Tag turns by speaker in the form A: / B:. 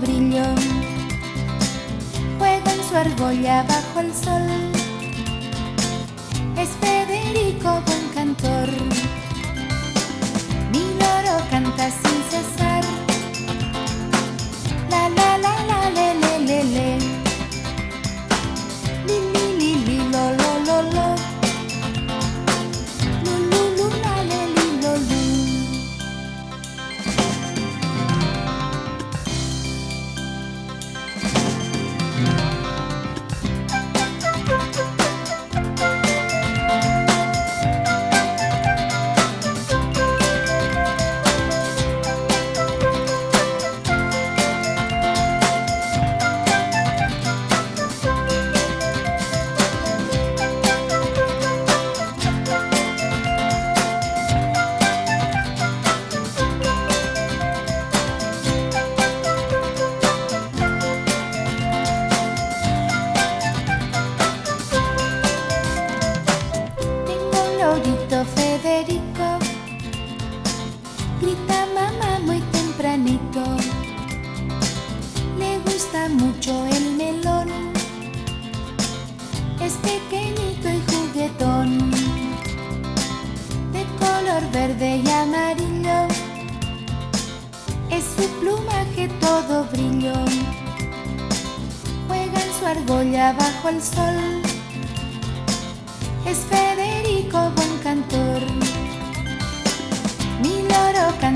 A: brillo, juega en su argolla bajo el sol. Es Federico, buen cantor, mi loro canta sin cesar. La la la la le le le le, li li li li lo lo lo lo, lu lu lu la le li lo lu. Federico grita mamá muy tempranito. Le gusta mucho el melón, es pequeñito y juguetón, de color verde y amarillo. Es su plumaje todo brillo, juega en su argolla bajo el sol. Es Federico, buen cantor, mi loro canta